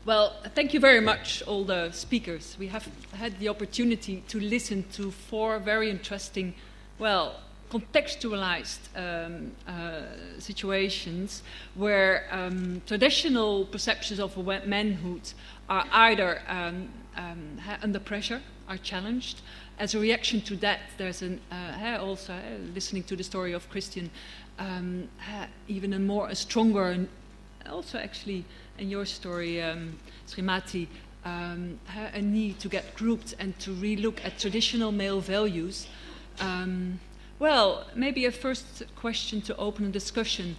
Well, thank you very much, all the speakers. We have had the opportunity to listen to 4 very interesting, well, contextualized situations where traditional perceptions of manhood are either under pressure, are challenged. As a reaction to that, there's also listening to the story of Christian, even a stronger, and also actually in your story, Srimati, a need to get grouped and to relook at traditional male values. Well, maybe a first question to open a discussion: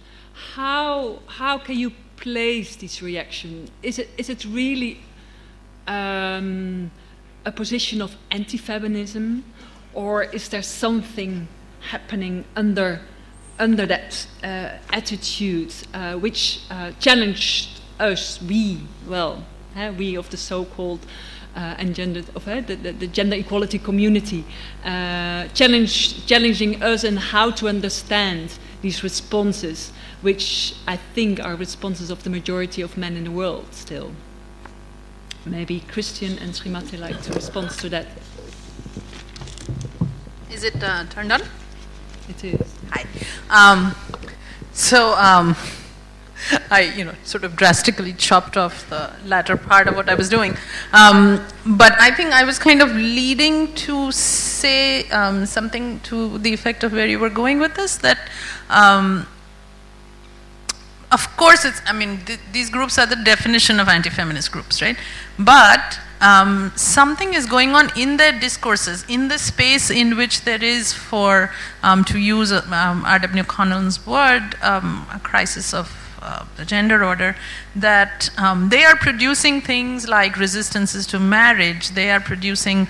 how can you place this reaction? Is it really a position of anti-feminism, or is there something happening under that attitude which challenged us, we of the so-called engendered of the gender equality community, challenging us in how to understand these responses, which I think are responses of the majority of men in the world still. Maybe Christian and Srimati like to respond to that. Is it turned on? It is. Hi. I, sort of drastically chopped off the latter part of what I was doing. But I think I was kind of leading to say something to the effect of where you were going with this, that of course these groups are the definition of anti-feminist groups, right? But something is going on in their discourses, in the space in which there is, to use R.W. Connell's word, a crisis of the gender order, that they are producing things like resistances to marriage. They are producing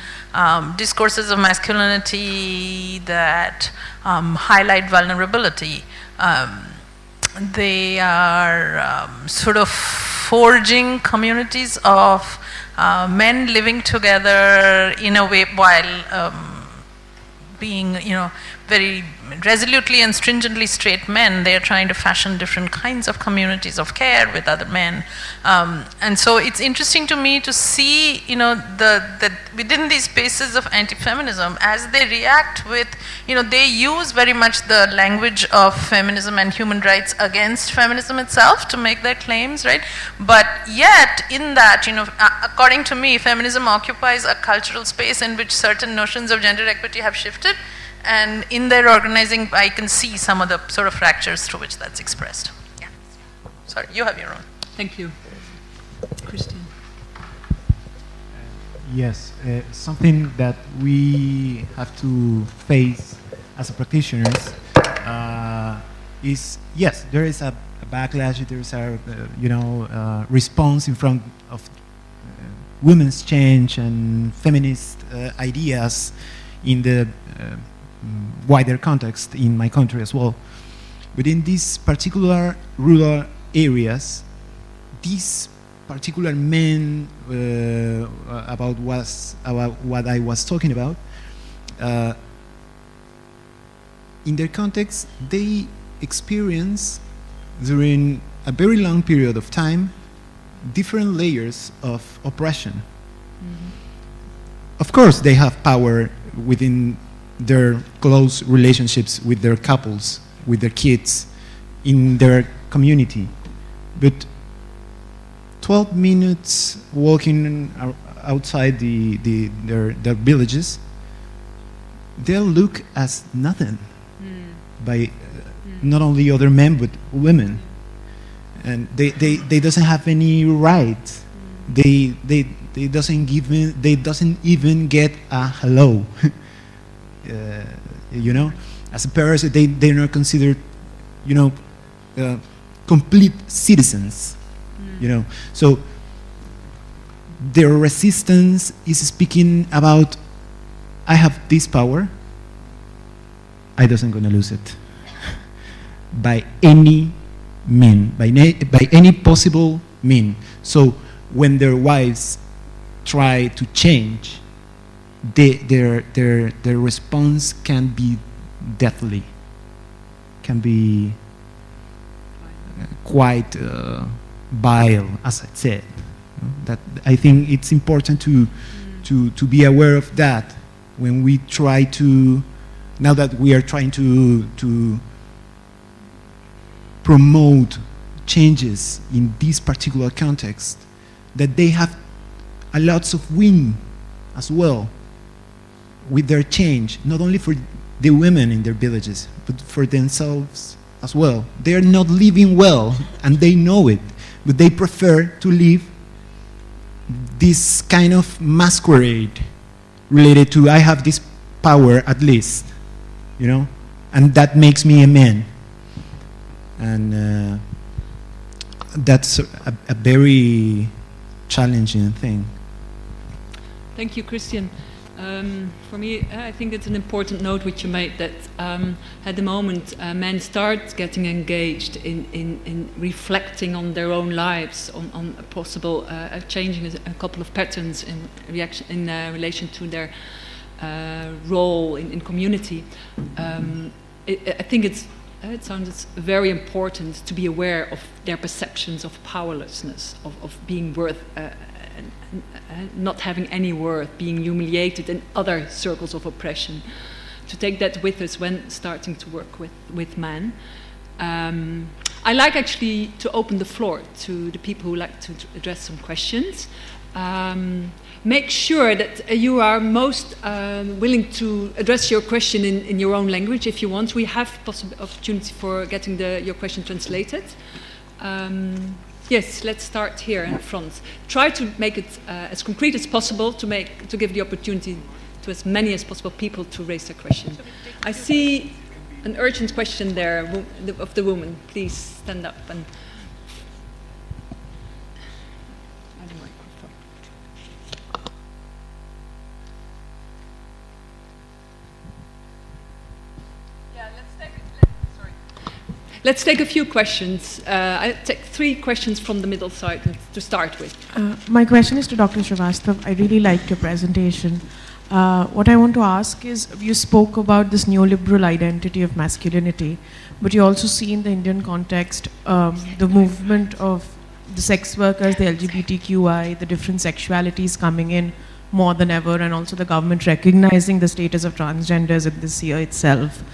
discourses of masculinity that highlight vulnerability. They are sort of forging communities of men living together in a way while being, very resolutely and stringently straight men. They are trying to fashion different kinds of communities of care with other men. And so it's interesting to me to see, that within these spaces of anti-feminism, as they react with, they use very much the language of feminism and human rights against feminism itself to make their claims, right? But yet, in that, according to me, feminism occupies a cultural space in which certain notions of gender equity have shifted. And in their organizing, I can see some of the sort of fractures through which that's expressed. Yeah. Sorry, you have your own. Thank you. Christian. Yes, something that we have to face as a practitioners is, yes, there is a backlash, there is a response in front of women's change and feminist ideas in the wider context in my country as well. But in these particular rural areas, these particular men about what I was talking about, in their context, they experience during a very long period of time different layers of oppression. Mm-hmm. Of course, they have power within their close relationships with their couples, with their kids, in their community. But 12 minutes walking outside their villages, they'll look as nothing by not only other men but women. And they doesn't have any rights. They doesn't even get a hello. As a person, they're not considered, complete citizens. So their resistance is speaking about, I have this power, I doesn't gonna lose it by any mean, by any possible mean. So when their wives try to change, their response can be deathly, can be quite vile, as I said. That I think it's important to be aware of that when we try to, now that we are trying to promote changes in this particular context, that they have a lots of win as well with their change, not only for the women in their villages, but for themselves as well. They are not living well, and they know it, but they prefer to live this kind of masquerade related to, I have this power at least, you know, and that makes me a man. And that's a very challenging thing. Thank you, Christian. For me, I think it's an important note which you made, that at the moment men start getting engaged in reflecting on their own lives, on a possible changing a couple of patterns in relation to their role in community. I think it sounds very important to be aware of their perceptions of powerlessness, of being worth, not having any worth, being humiliated in other circles of oppression. To take that with us when starting to work with men. I like actually to open the floor to the people who like to address some questions. Make sure that you are most willing to address your question in your own language if you want. We have opportunity for getting your question translated. Yes, let's start here in front. Try to make it as concrete as possible to give the opportunity to as many as possible people to raise their question. I see an urgent question there of the woman. Please stand up and. Let's take a few questions. I'll take 3 questions from the middle side to start with. My question is to Dr. Srivastav. I really liked your presentation. What I want to ask is, you spoke about this neoliberal identity of masculinity, but you also see in the Indian context the movement of the sex workers, the LGBTQI, the different sexualities coming in more than ever, and also the government recognizing the status of transgenders in this year itself.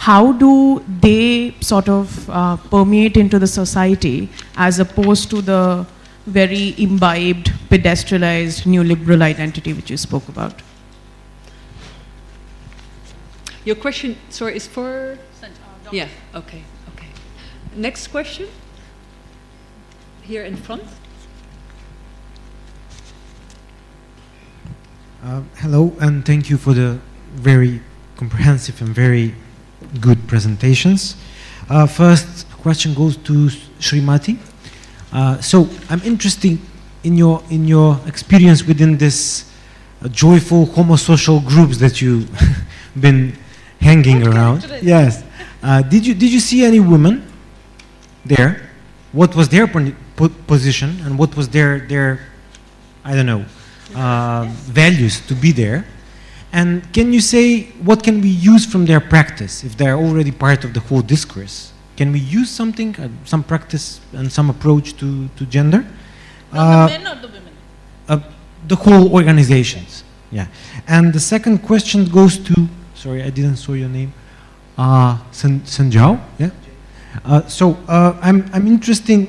How do they sort of permeate into the society as opposed to the very imbibed, pedestrialized neoliberal identity which you spoke about? Your question, sorry, is for? Yeah, okay. Next question. Here in front. Hello, and thank you for the very comprehensive and very good presentations. First question goes to Srimati. So I'm interested in your experience within this joyful homosocial groups that you've been hanging around. Yes. Did you see any women there? What was their position, and what was their I don't know values to be there? And can you say what can we use from their practice if they're already part of the whole discourse? Can we use something, some practice and some approach to gender? The men or the women? The whole organizations. Yeah. And the second question goes to, sorry, I didn't saw your name. Sanjao. Yeah. So I'm interested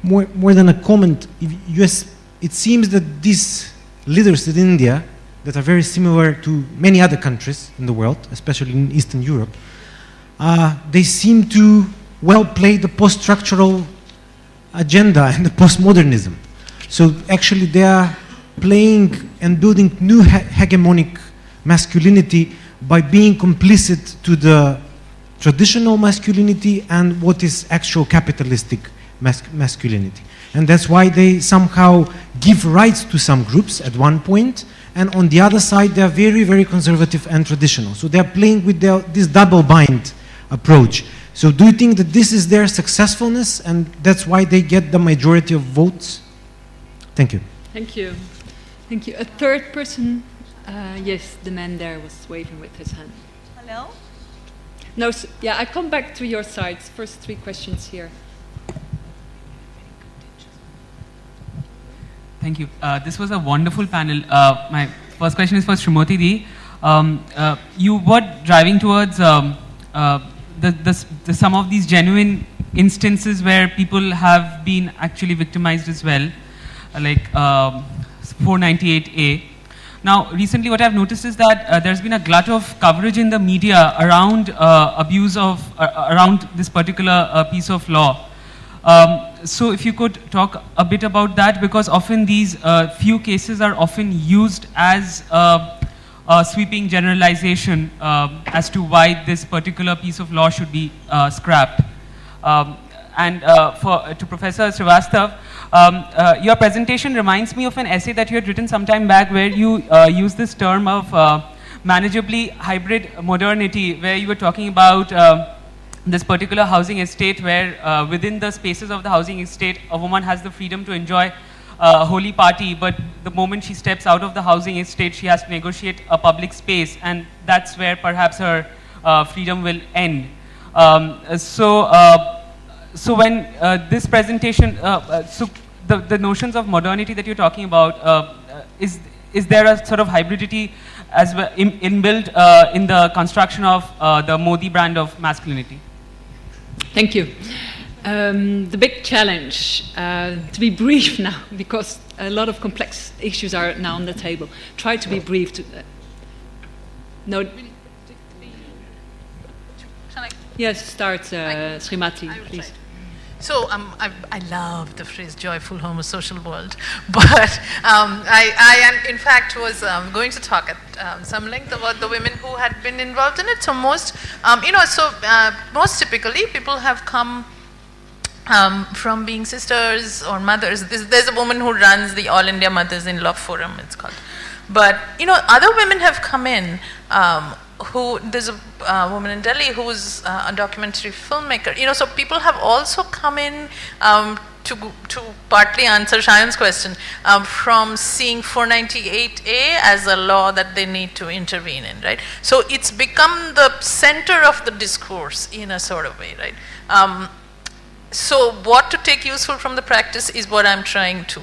more than a comment. It seems that these leaders in India that are very similar to many other countries in the world, especially in Eastern Europe, they seem to well play the post-structural agenda and the postmodernism. So actually they are playing and building new hegemonic masculinity by being complicit to the traditional masculinity and what is actual capitalistic masculinity. And that's why they somehow give rights to some groups at one point, and on the other side they are very, very conservative and traditional. So they are playing with this double bind approach. So do you think that this is their successfulness and that's why they get the majority of votes? Thank you. Thank you. Thank you. A third person? Yes, the man there was waving with his hand. Hello? No, yeah, I come back to your sides. First 3 questions here. Thank you. This was a wonderful panel. My first question is for Srimati Di. You were driving towards some of these genuine instances where people have been actually victimized as well, like 498A. Now, recently what I've noticed is that there's been a glut of coverage in the media around abuse of, around this particular piece of law. So if you could talk a bit about that, because often these few cases are often used as a sweeping generalization as to why this particular piece of law should be scrapped. To Professor Srivastav, your presentation reminds me of an essay that you had written some time back where you used this term of manageably hybrid modernity, where you were talking about this particular housing estate where within the spaces of the housing estate, a woman has the freedom to enjoy a holy party, but the moment she steps out of the housing estate, she has to negotiate a public space, and that's where perhaps her freedom will end. So when this presentation, so the notions of modernity that you're talking about, is there a sort of hybridity as well inbuilt in the construction of the Modi brand of masculinity? Thank you. The big challenge, to be brief now, because a lot of complex issues are now on the table. Try to be brief. No. Yes, start, Srimati, please. So I love the phrase "joyful homosocial world," but I in fact was going to talk at some length about the women who had been involved in it. So most typically people have come from being sisters or mothers. There's a woman who runs the All India Mothers-in-Law Forum, it's called. But other women have come in. There's a woman in Delhi who's a documentary filmmaker. So people have also come in to partly answer Shayan's question from seeing 498A as a law that they need to intervene in, right? So it's become the center of the discourse in a sort of way, right? So what to take useful from the practice is what I'm trying to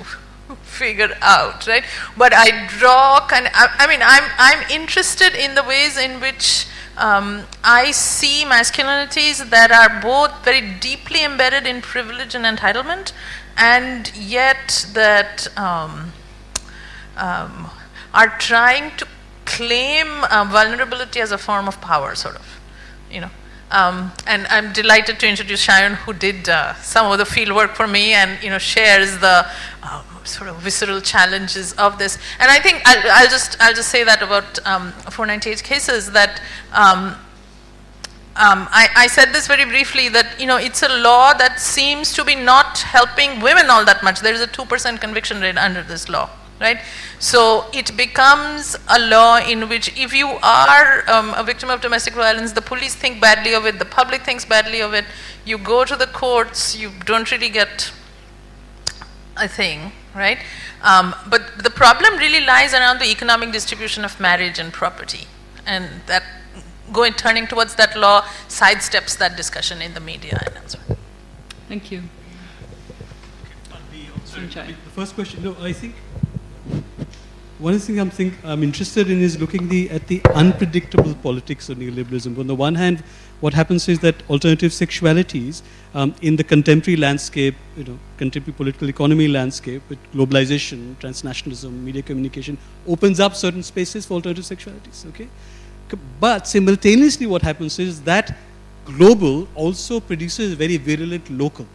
figure out, right? But I draw I'm interested in the ways in which I see masculinities that are both very deeply embedded in privilege and entitlement, and yet that are trying to claim vulnerability as a form of power, sort of, and I'm delighted to introduce Shayan, who did some of the field work for me, and shares the sort of visceral challenges of this. And I think I'll just say that about 498 cases, that I said this very briefly, that it's a law that seems to be not helping women all that much. There is a 2% conviction rate under this law, right? So it becomes a law in which if you are a victim of domestic violence, the police think badly of it, the public thinks badly of it, you go to the courts, you don't really get a thing, right? But the problem really lies around the economic distribution of marriage and property, and that turning towards that law sidesteps that discussion in the media and elsewhere. Thank you. The first question, I think one of the things I'm interested in is looking at the unpredictable politics of neoliberalism. On the one hand, what happens is that alternative sexualities in the contemporary landscape, contemporary political economy landscape, with globalization, transnationalism, media communication, opens up certain spaces for alternative sexualities, okay? But simultaneously what happens is that global also produces very virulent local.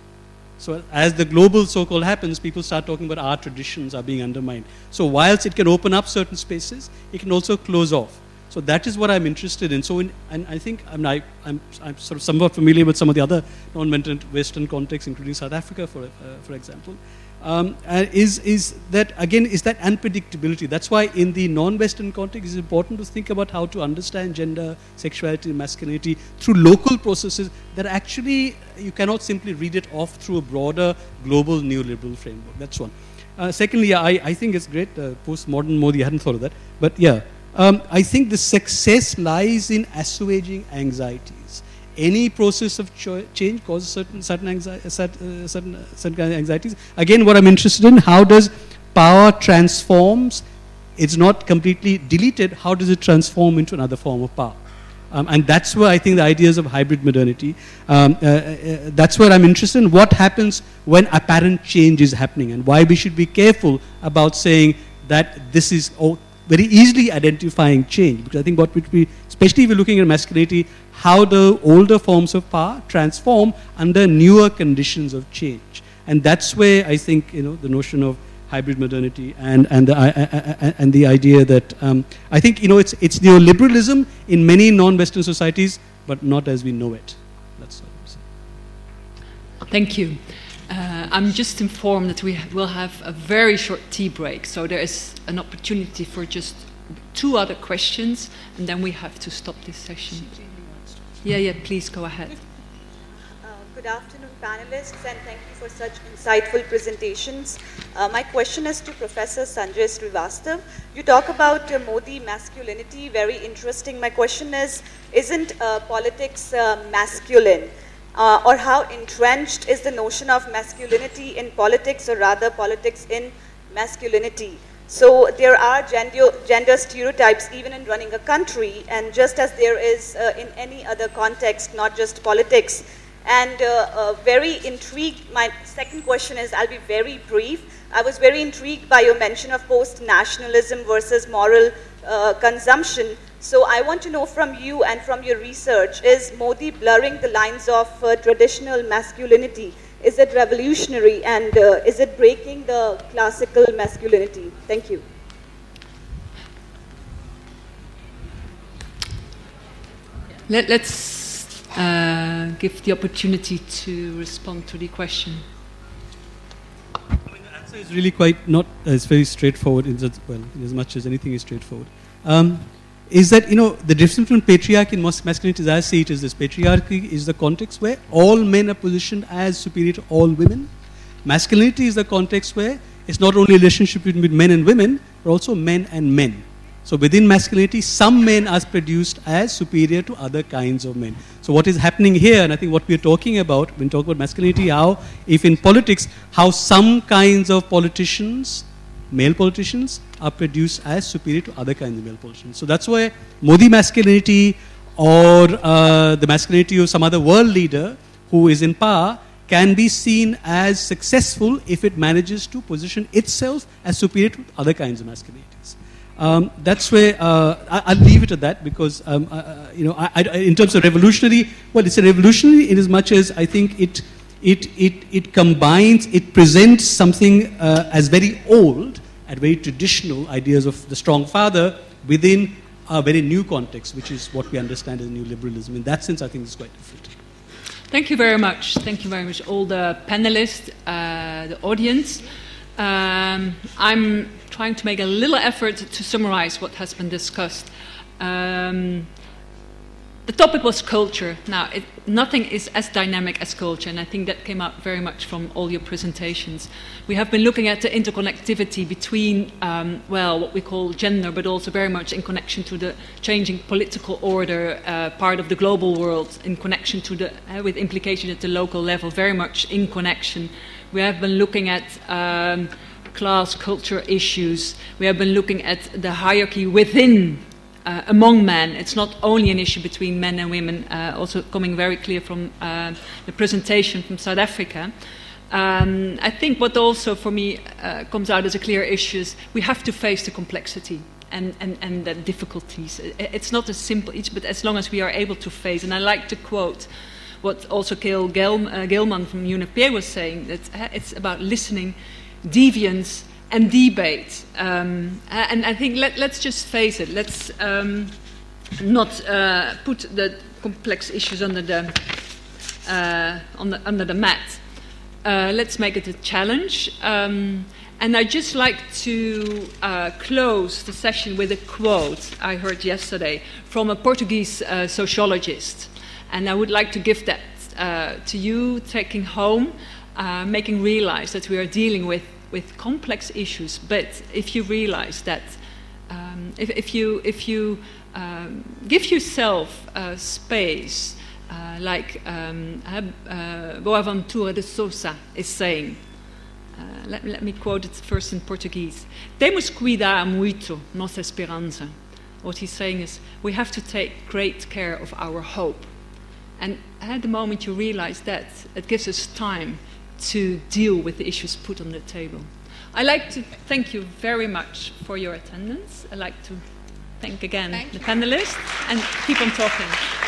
So as the global so-called happens, people start talking about our traditions are being undermined. So whilst it can open up certain spaces, it can also close off. So that is what I'm interested in. So and I think I'm sort of somewhat familiar with some of the other non-militant Western contexts, including South Africa, for example. Is that unpredictability. That's why in the non-Western context, it's important to think about how to understand gender, sexuality, masculinity through local processes that actually you cannot simply read it off through a broader global neoliberal framework. That's one. Secondly, I think it's great, postmodern Modi, I hadn't thought of that. But yeah, I think the success lies in assuaging anxieties. Any process of change causes certain kind of anxieties. Again, what I'm interested in, how does power transforms, it's not completely deleted, how does it transform into another form of power? And that's where I think the ideas of hybrid modernity, that's where I'm interested in what happens when apparent change is happening and why we should be careful about saying that this is very easily identifying change. Because I think especially if we're looking at masculinity, how the older forms of power transform under newer conditions of change. And that's where I think, the notion of hybrid modernity and the idea that I think it's neoliberalism in many non-Western societies, but not as we know it. That's all I'm saying. Thank you. I'm just informed that we will have a very short tea break, so there is an opportunity for just 2 other questions, and then we have to stop this session. Yeah, please go ahead. Good afternoon, panelists, and thank you for such insightful presentations. My question is to Professor Sanjay Srivastav. You talk about Modi masculinity, very interesting. My question is, isn't politics masculine? Or how entrenched is the notion of masculinity in politics, or rather politics in masculinity? So there are gender stereotypes even in running a country, and just as there is in any other context, not just politics. And very intrigued, my second question is, I'll be very brief. I was very intrigued by your mention of post-nationalism versus moral consumption. So I want to know from you and from your research, is Modi blurring the lines of traditional masculinity? Is it revolutionary, and is it breaking the classical masculinity? Thank you. Let's give the opportunity to respond to the question. The answer is really it's very straightforward, in as much as anything is straightforward. Is that, the difference between patriarchy and masculinity, as I see it, is this: patriarchy is the context where all men are positioned as superior to all women. Masculinity is the context where it's not only a relationship between men and women, but also men and men. So within masculinity, some men are produced as superior to other kinds of men. So what is happening here, and I think what we're talking about, when we talk about masculinity, if in politics, how some kinds of politicians, male politicians, are produced as superior to other kinds of male politicians. So that's why Modi masculinity, or the masculinity of some other world leader who is in power, can be seen as successful if it manages to position itself as superior to other kinds of masculinities. That's where I'll leave it at that, because in terms of revolutionary, well, it's a revolutionary in as much as I think it combines, it presents something as very old and very traditional ideas of the strong father within a very new context, which is what we understand as neoliberalism. In that sense, I think it's quite different. Thank you very much. Thank you very much, all the panelists, the audience. I'm trying to make a little effort to summarize what has been discussed. The topic was culture. Now, nothing is as dynamic as culture, and I think that came out very much from all your presentations. We have been looking at the interconnectivity between, what we call gender, but also very much in connection to the changing political order, part of the global world, in connection to the, with implication at the local level, very much in connection. We have been looking at class, culture issues. We have been looking at the hierarchy within among men. It's not only an issue between men and women, also coming very clear from the presentation from South Africa. I think what also for me comes out as a clear issue is we have to face the complexity and the difficulties. It's not as simple, but as long as we are able to face, and I like to quote what also Gail Gilman from UNFPA was saying, that it's about listening, deviance, and debate. And I think let's just face it. Let's not put the complex issues under the mat. Let's make it a challenge. And I'd just like to close the session with a quote I heard yesterday from a Portuguese sociologist. And I would like to give that to you, taking home, making realize that we are dealing with complex issues, but if you realize that, if you give yourself space, like Boaventura de Sousa is saying, let me quote it first in Portuguese. Temos cuidar muito nossa esperança. What he's saying is, we have to take great care of our hope. And at the moment you realize that, it gives us time to deal with the issues put on the table. I'd like to thank you very much for your attendance. I'd like to thank again the panelists and keep on talking.